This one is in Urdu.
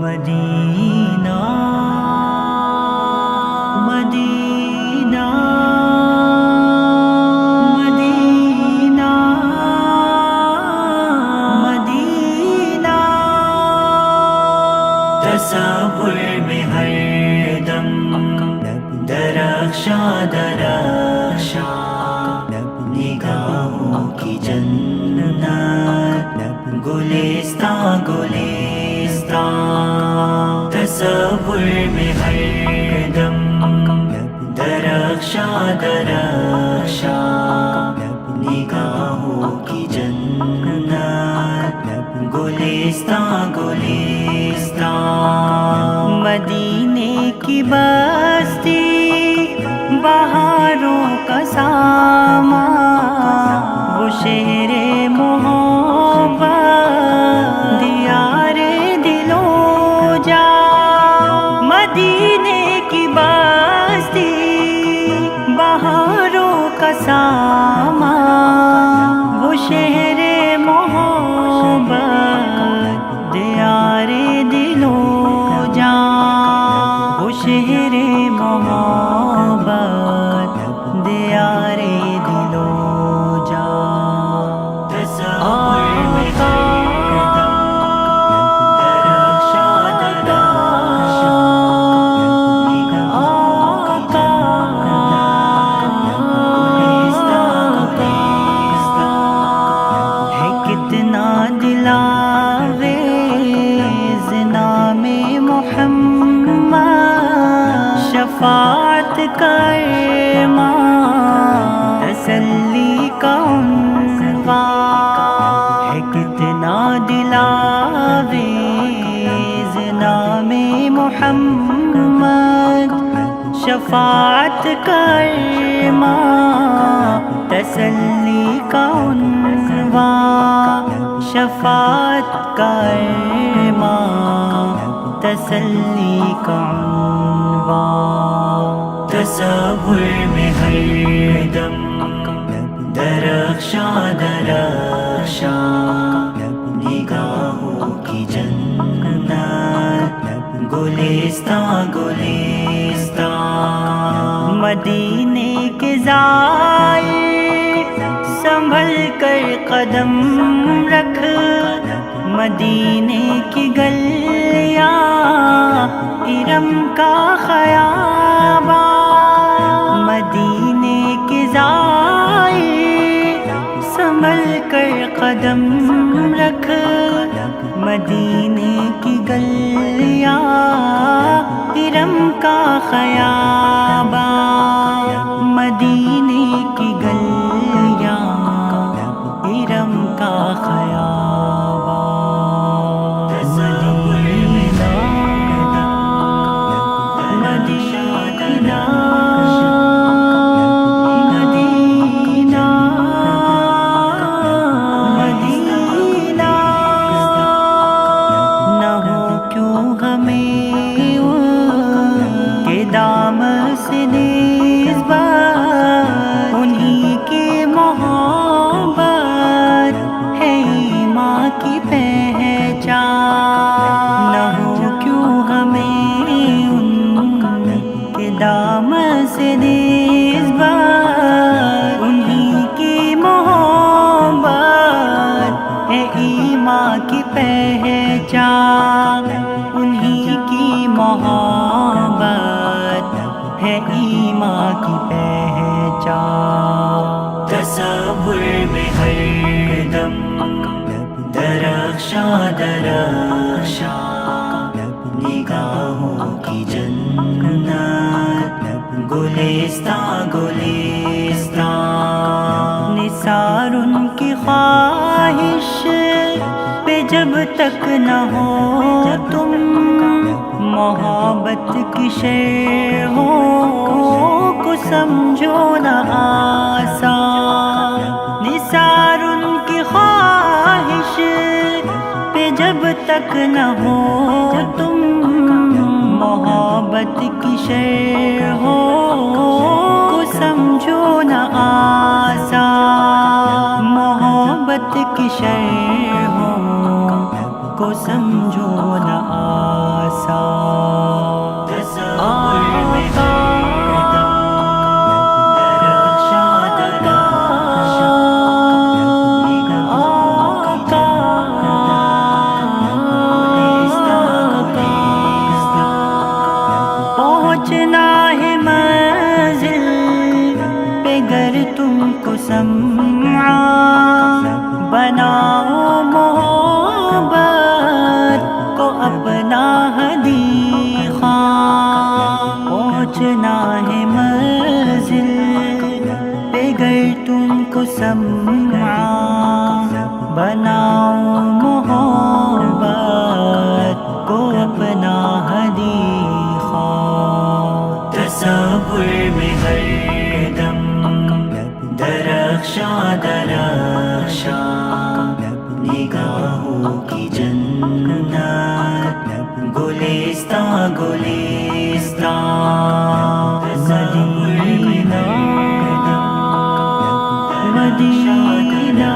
مدینہ مدینہ مدینہ مدینہ تصور میں ہر دم درخشاں درخشاں نگاہوں کی جنت گلستاں گلستاں تصور میں ہر دم درخشاں درخشاں نگاہوں کی جنت گلستاں گلستاں مدینے کی بستی بہاروں کا ساما وہ شہر محبت دیار دل و جاں مدینے کی بستی بہاروں کا ساما وہ شہر محبت دیار دل و جاں وہ شہر محبت دیار دل و جاں تصور میں کتنا دلاویز نام محمد شفاعت کر ماں تسلی کا عنوان ہے کتنا دلاویز نام محمد شفاعت کر ماں تسلی کا عنوان شفاعت کر ماں تسلی کا عنوان تصور میں ہر دم درخشاں درخشاں نگاہوں کی جنت گلستاں گلستاں مدینے کے زائر سنبھل کر قدم رکھ مدینے کی گلیاں ارم کا خیاباں مدینے کے زائر سنبھل کر قدم رکھ مدینے کی گلیاں ارم کا خیاباں مدینے کی گلیاں ارم کا خیاباں مدینہ مدینہ مدینہ نہ ہو کیوں ہمیں کہ دام سے نسبت انہی کی محبت ہے ایمان کی پہچان نہ ہو کیوں ہمیں ان کے دام سے نسبت انہی کی محبت ہے ایمان کی پہچان انہی کی محبت ہے ایمان کی پہچان تصور میں ہر دم درخشاں درخشاں نگاہوں کی جنت گلستاں گلستاں نثار ان کی خواہش پہ جب تک نہ ہو تم محبت کی شے ہو کو سمجھو نہ آسان نثار ان کی خواہش پہ جب تک نہ ہو تم محبت کی شے ہو کو سمجھو نہ آسان محبت کی شے ہو کو سمجھو نہ آسان کو سمعا بناؤ محبت کو اپنا حدیقہ پہنچنا ہے منزل پہ گر تم کو سمعا بناؤ محبت کو اپنا حدیقہ تصور میں ہر دم درخشاں درخشاں نگاہوں کی جنت گلستاں گلستاں مدینہ مدینہ